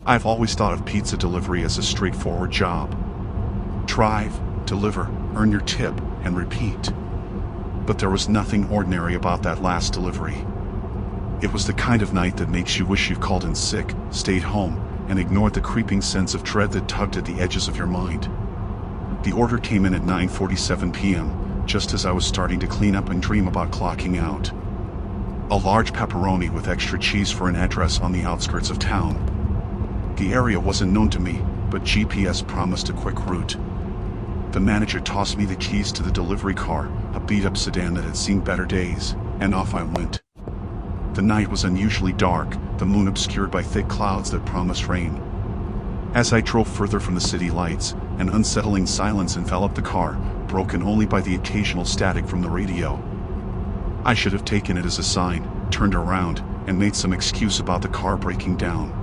I've always thought of pizza delivery as a straightforward job. Drive, deliver, earn your tip, and repeat. But there was nothing ordinary about that last delivery. It was the kind of night that makes you wish you called in sick, stayed home, and ignored the creeping sense of dread that tugged at the edges of your mind. The order came in at 9:47 p.m., just as I was starting to clean up and dream about clocking out. A large pepperoni with extra cheese for an address on the outskirts of town. The area wasn't known to me, but GPS promised a quick route. The manager tossed me the keys to the delivery car, a beat-up sedan that had seen better days, and off I went. The night was unusually dark, the moon obscured by thick clouds that promised rain. As I drove further from the city lights, an unsettling silence enveloped the car, broken only by the occasional static from the radio. I should have taken it as a sign, turned around, and made some excuse about the car breaking down.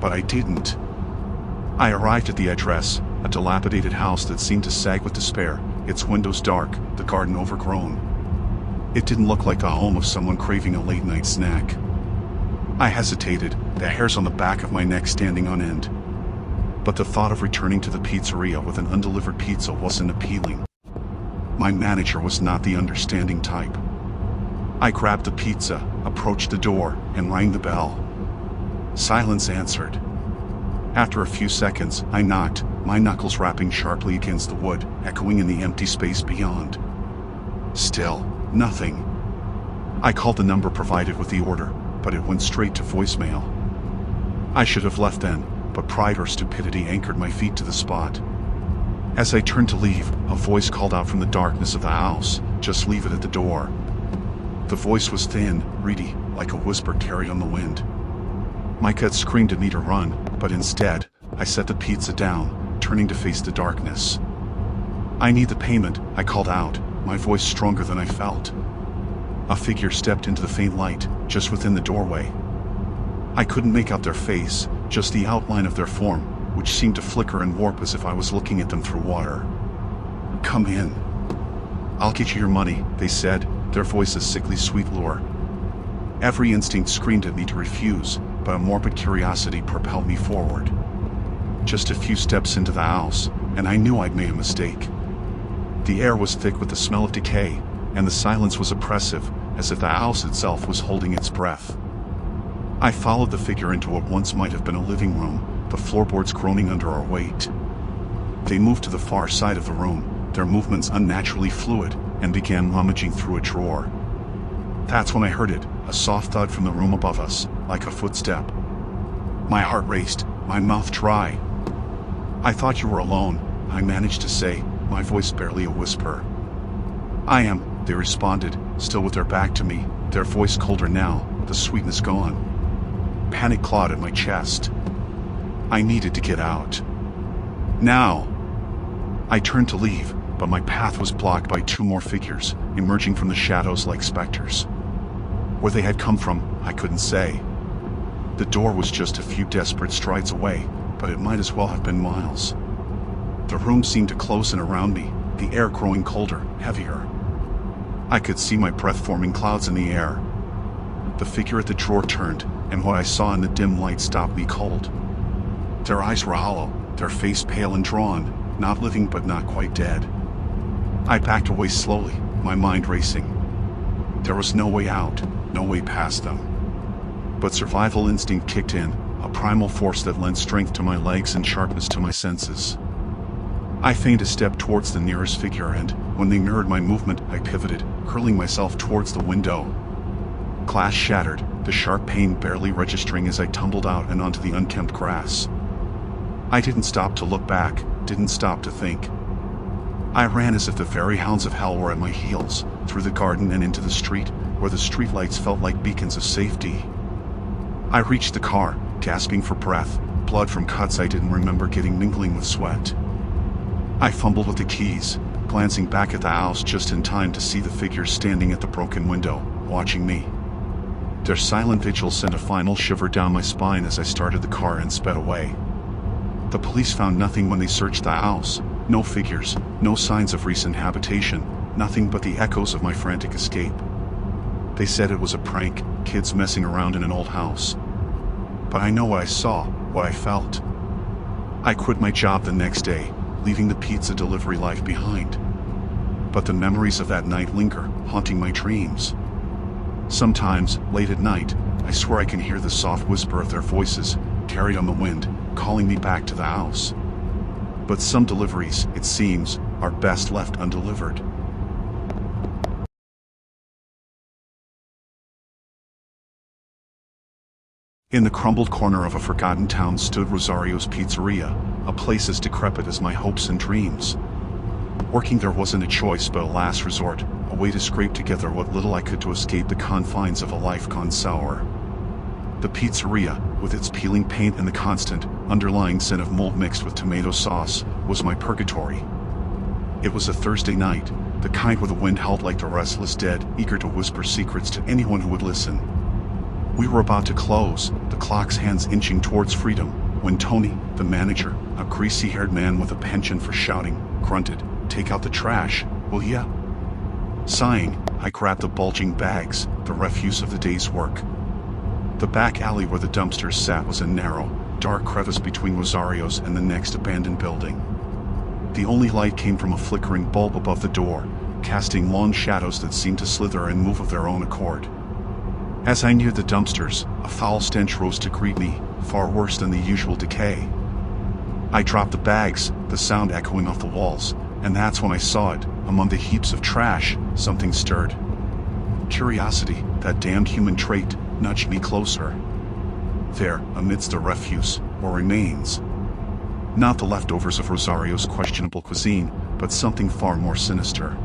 But I didn't. I arrived at the address, a dilapidated house that seemed to sag with despair, its windows dark, the garden overgrown. It didn't look like the home of someone craving a late-night snack. I hesitated, the hairs on the back of my neck standing on end. But the thought of returning to the pizzeria with an undelivered pizza wasn't appealing. My manager was not the understanding type. I grabbed the pizza, approached the door, and rang the bell. Silence answered. After a few seconds, I knocked, my knuckles rapping sharply against the wood, echoing in the empty space beyond. Still, nothing. I called the number provided with the order, but it went straight to voicemail. I should have left then, but pride or stupidity anchored my feet to the spot. As I turned to leave, a voice called out from the darkness of the house, "Just leave it at the door." The voice was thin, reedy, like a whisper carried on the wind. My gut screamed at me to run, but instead, I set the pizza down, turning to face the darkness. "I need the payment," I called out, my voice stronger than I felt. A figure stepped into the faint light, just within the doorway. I couldn't make out their face, just the outline of their form, which seemed to flicker and warp as if I was looking at them through water. "Come in. I'll get you your money," they said, their voice a sickly sweet lure. Every instinct screamed at me to refuse, but a morbid curiosity propelled me forward. Just a few steps into the house, and I knew I'd made a mistake. The air was thick with the smell of decay, and the silence was oppressive, as if the house itself was holding its breath. I followed the figure into what once might have been a living room, the floorboards groaning under our weight. They moved to the far side of the room, their movements unnaturally fluid, and began rummaging through a drawer. That's when I heard it, a soft thud from the room above us, like a footstep. My heart raced, my mouth dry. "I thought you were alone," I managed to say, my voice barely a whisper. "I am," they responded, still with their back to me, their voice colder now, the sweetness gone. Panic clawed at my chest. I needed to get out. Now! I turned to leave, but my path was blocked by two more figures, emerging from the shadows like specters. Where they had come from, I couldn't say. The door was just a few desperate strides away, but it might as well have been miles. The room seemed to close in around me, the air growing colder, heavier. I could see my breath forming clouds in the air. The figure at the drawer turned, and what I saw in the dim light stopped me cold. Their eyes were hollow, their face pale and drawn, not living but not quite dead. I backed away slowly, my mind racing. There was no way out, no way past them. But survival instinct kicked in, a primal force that lent strength to my legs and sharpness to my senses. I feigned a step towards the nearest figure and, when they mirrored my movement, I pivoted, hurling myself towards the window. Glass shattered, the sharp pain barely registering as I tumbled out and onto the unkempt grass. I didn't stop to look back, didn't stop to think. I ran as if the very hounds of hell were at my heels, through the garden and into the street, where the streetlights felt like beacons of safety. I reached the car, gasping for breath, blood from cuts I didn't remember getting mingling with sweat. I fumbled with the keys, glancing back at the house just in time to see the figures standing at the broken window, watching me. Their silent vigil sent a final shiver down my spine as I started the car and sped away. The police found nothing when they searched the house, no figures, no signs of recent habitation, nothing but the echoes of my frantic escape. They said it was a prank, kids messing around in an old house. But I know what I saw, what I felt. I quit my job the next day, leaving the pizza delivery life behind. But the memories of that night linger, haunting my dreams. Sometimes, late at night, I swear I can hear the soft whisper of their voices, carried on the wind, calling me back to the house. But some deliveries, it seems, are best left undelivered. In the crumbled corner of a forgotten town stood Rosario's Pizzeria, a place as decrepit as my hopes and dreams. Working there wasn't a choice but a last resort, a way to scrape together what little I could to escape the confines of a life gone sour. The pizzeria, with its peeling paint and the constant, underlying scent of mold mixed with tomato sauce, was my purgatory. It was a Thursday night, the kind where the wind howled like the restless dead, eager to whisper secrets to anyone who would listen. We were about to close, the clock's hands inching towards freedom, when Tony, the manager, a greasy-haired man with a penchant for shouting, grunted, "Take out the trash, will ya?" Sighing, I grabbed the bulging bags, the refuse of the day's work. The back alley where the dumpsters sat was a narrow, dark crevice between Rosario's and the next abandoned building. The only light came from a flickering bulb above the door, casting long shadows that seemed to slither and move of their own accord. As I neared the dumpsters, a foul stench rose to greet me, far worse than the usual decay. I dropped the bags, the sound echoing off the walls, and that's when I saw it. Among the heaps of trash, something stirred. Curiosity, that damned human trait, nudged me closer. There, amidst the refuse, were remains. Not the leftovers of Rosario's questionable cuisine, but something far more sinister.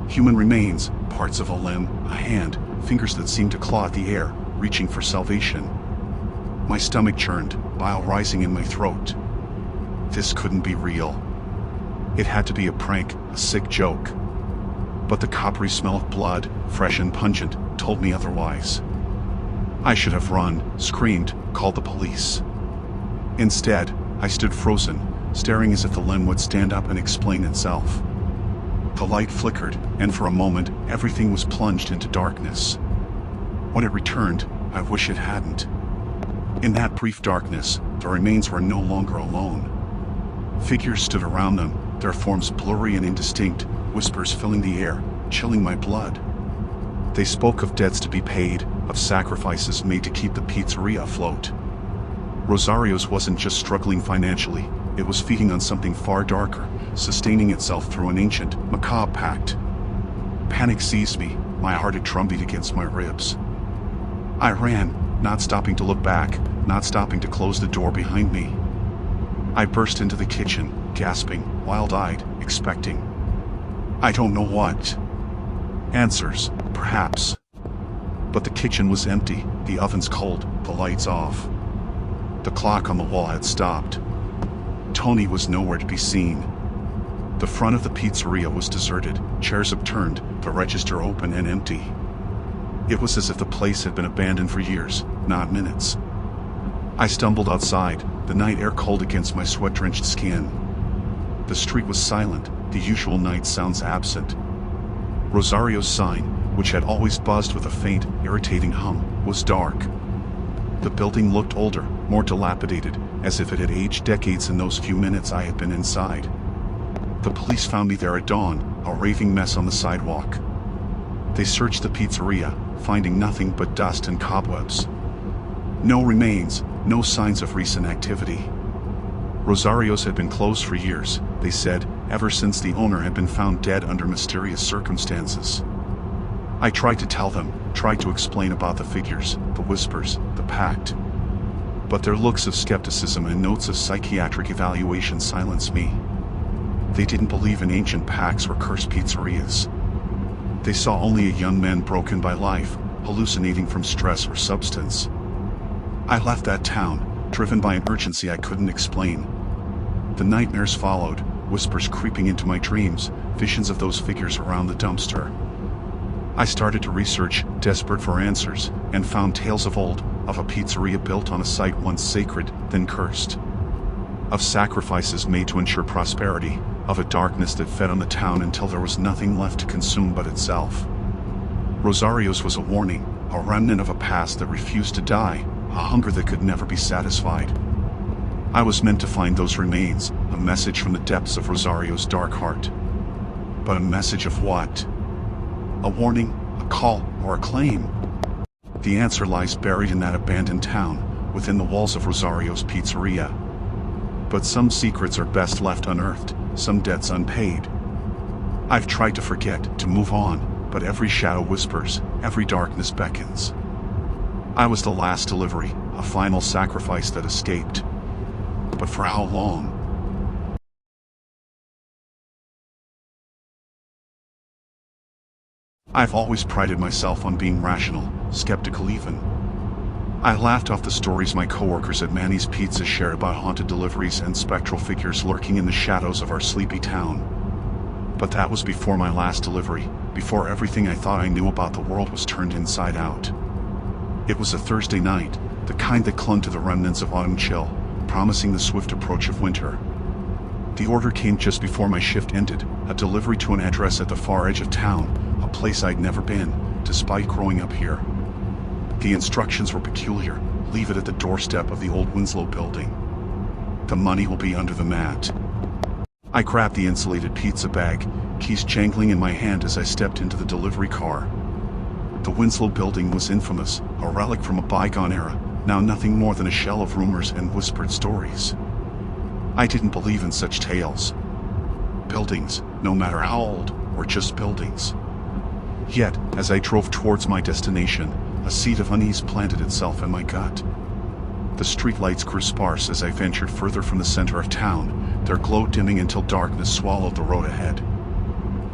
Human remains, parts of a limb, a hand, fingers that seemed to claw at the air, reaching for salvation. My stomach churned, bile rising in my throat. This couldn't be real. It had to be a prank, a sick joke. But the coppery smell of blood, fresh and pungent, told me otherwise. I should have run, screamed, called the police. Instead, I stood frozen, staring as if the limb would stand up and explain itself. The light flickered, and for a moment, everything was plunged into darkness. When it returned, I wish it hadn't. In that brief darkness, the remains were no longer alone. Figures stood around them, their forms blurry and indistinct, whispers filling the air, chilling my blood. They spoke of debts to be paid, of sacrifices made to keep the pizzeria afloat. Rosario's wasn't just struggling financially, it was feeding on something far darker, sustaining itself through an ancient, macabre pact. Panic seized me, my heart a drumbeat against my ribs. I ran, not stopping to look back, not stopping to close the door behind me. I burst into the kitchen, gasping, wild-eyed, expecting. I don't know what. Answers, perhaps. But the kitchen was empty, the ovens cold, the lights off. The clock on the wall had stopped. Tony was nowhere to be seen. The front of the pizzeria was deserted, chairs upturned, the register open and empty. It was as if the place had been abandoned for years, not minutes. I stumbled outside, the night air cold against my sweat-drenched skin. The street was silent, the usual night sounds absent. Rosario's sign, which had always buzzed with a faint, irritating hum, was dark. The building looked older, more dilapidated, as if it had aged decades in those few minutes I had been inside. The police found me there at dawn, a raving mess on the sidewalk. They searched the pizzeria, finding nothing but dust and cobwebs. No remains, no signs of recent activity. Rosario's had been closed for years, they said, ever since the owner had been found dead under mysterious circumstances. I tried to tell them, tried to explain about the figures, the whispers, the pact. But their looks of skepticism and notes of psychiatric evaluation silenced me. They didn't believe in ancient pacts or cursed pizzerias. They saw only a young man broken by life, hallucinating from stress or substance. I left that town, driven by an urgency I couldn't explain. The nightmares followed, whispers creeping into my dreams, visions of those figures around the dumpster. I started to research, desperate for answers, and found tales of old, of a pizzeria built on a site once sacred, then cursed. Of sacrifices made to ensure prosperity, of a darkness that fed on the town until there was nothing left to consume but itself. Rosario's was a warning, a remnant of a past that refused to die, a hunger that could never be satisfied. I was meant to find those remains, a message from the depths of Rosario's dark heart. But a message of what? A warning, a call, or a claim? The answer lies buried in that abandoned town, within the walls of Rosario's pizzeria. But some secrets are best left unearthed, some debts unpaid. I've tried to forget, to move on, but every shadow whispers, every darkness beckons. I was the last delivery, a final sacrifice that escaped. But for how long? I've always prided myself on being rational, skeptical even. I laughed off the stories my coworkers at Manny's Pizza shared about haunted deliveries and spectral figures lurking in the shadows of our sleepy town. But that was before my last delivery, before everything I thought I knew about the world was turned inside out. It was a Thursday night, the kind that clung to the remnants of autumn chill, promising the swift approach of winter. The order came just before my shift ended, a delivery to an address at the far edge of town, a place I'd never been, despite growing up here. The instructions were peculiar: leave it at the doorstep of the old Winslow building. The money will be under the mat. I grabbed the insulated pizza bag, keys jangling in my hand as I stepped into the delivery car. The Winslow building was infamous, a relic from a bygone era, now nothing more than a shell of rumors and whispered stories. I didn't believe in such tales. Buildings, no matter how old, were just buildings. Yet, as I drove towards my destination, a seed of unease planted itself in my gut. The streetlights grew sparse as I ventured further from the center of town, their glow dimming until darkness swallowed the road ahead.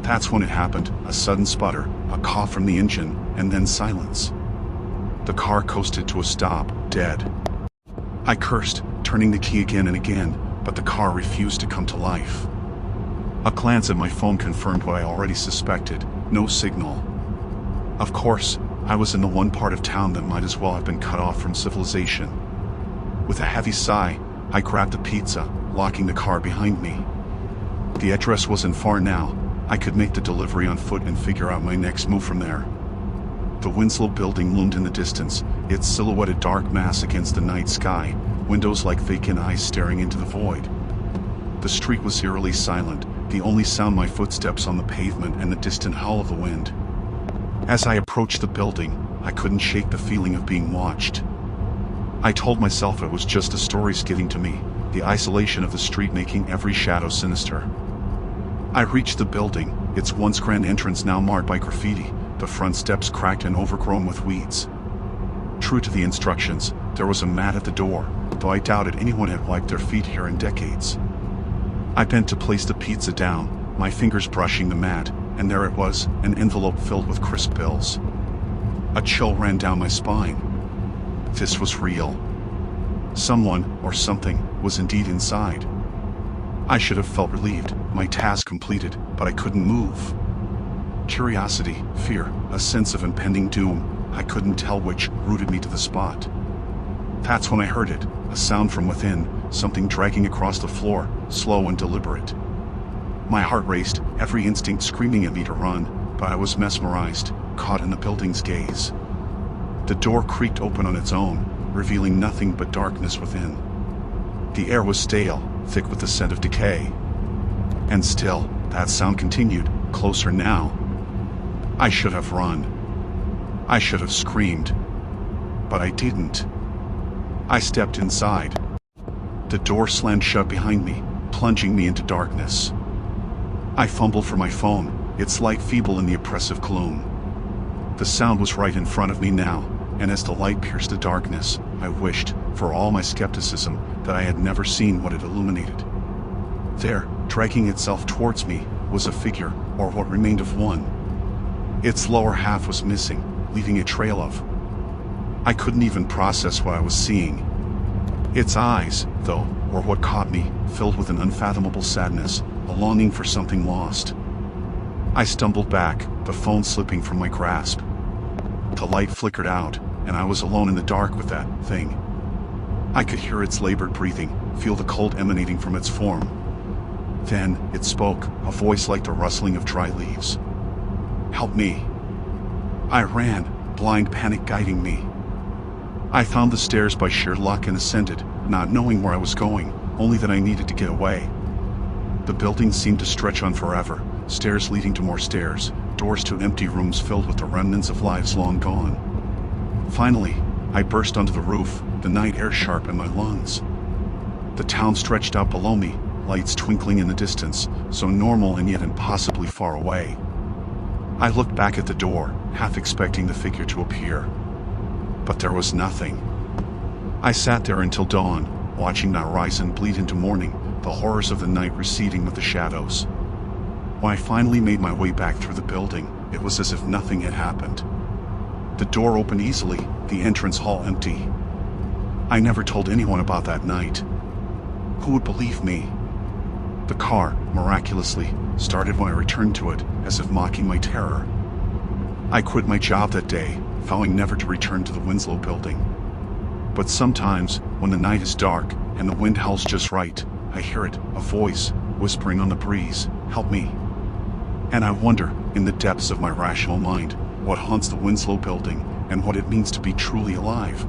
That's when it happened, a sudden sputter, a cough from the engine, and then silence. The car coasted to a stop, dead. I cursed, turning the key again and again, but the car refused to come to life. A glance at my phone confirmed what I already suspected: no signal. Of course, I was in the one part of town that might as well have been cut off from civilization. With a heavy sigh, I grabbed the pizza, locking the car behind me. The address wasn't far now. I could make the delivery on foot and figure out my next move from there. The Winslow building loomed in the distance, its silhouette a dark mass against the night sky, windows like vacant eyes staring into the void. The street was eerily silent, the only sound my footsteps on the pavement and the distant howl of the wind. As I approached the building, I couldn't shake the feeling of being watched. I told myself it was just the stories getting to me, the isolation of the street making every shadow sinister. I reached the building, its once grand entrance now marred by graffiti, the front steps cracked and overgrown with weeds. True to the instructions, there was a mat at the door, though I doubted anyone had wiped their feet here in decades. I bent to place the pizza down, my fingers brushing the mat, and there it was, an envelope filled with crisp bills. A chill ran down my spine. This was real. Someone, or something, was indeed inside. I should have felt relieved, my task completed, but I couldn't move. Curiosity, fear, a sense of impending doom, I couldn't tell which, rooted me to the spot. That's when I heard it, a sound from within, something dragging across the floor, slow and deliberate. My heart raced, every instinct screaming at me to run, but I was mesmerized, caught in the building's gaze. The door creaked open on its own, revealing nothing but darkness within. The air was stale, thick with the scent of decay. And still, that sound continued, closer now. I should have run. I should have screamed. But I didn't. I stepped inside. The door slammed shut behind me, plunging me into darkness. I fumbled for my phone, its light feeble in the oppressive gloom. The sound was right in front of me now, and as the light pierced the darkness, I wished, for all my skepticism, that I had never seen what it illuminated. There, dragging itself towards me, was a figure, or what remained of one. Its lower half was missing, leaving a trail of... I couldn't even process what I was seeing. Its eyes, though, were what caught me, filled with an unfathomable sadness, a longing for something lost. I stumbled back, the phone slipping from my grasp. The light flickered out, and I was alone in the dark with that thing. I could hear its labored breathing, feel the cold emanating from its form. Then, it spoke, a voice like the rustling of dry leaves. "Help me." I ran, blind panic guiding me. I found the stairs by sheer luck and ascended, not knowing where I was going, only that I needed to get away. The building seemed to stretch on forever, stairs leading to more stairs, doors to empty rooms filled with the remnants of lives long gone. Finally, I burst onto the roof, the night air sharp in my lungs. The town stretched out below me, lights twinkling in the distance, so normal and yet impossibly far away. I looked back at the door, half expecting the figure to appear. But there was nothing. I sat there until dawn, watching the horizon bleed into morning, the horrors of the night receding with the shadows. When I finally made my way back through the building, it was as if nothing had happened. The door opened easily, the entrance hall empty. I never told anyone about that night. Who would believe me? The car, miraculously, started when I returned to it, as if mocking my terror. I quit my job that day, vowing never to return to the Winslow building. But sometimes, when the night is dark and the wind howls just right, I hear it, a voice, whispering on the breeze, "Help me." And I wonder, in the depths of my rational mind, what haunts the Winslow building and what it means to be truly alive.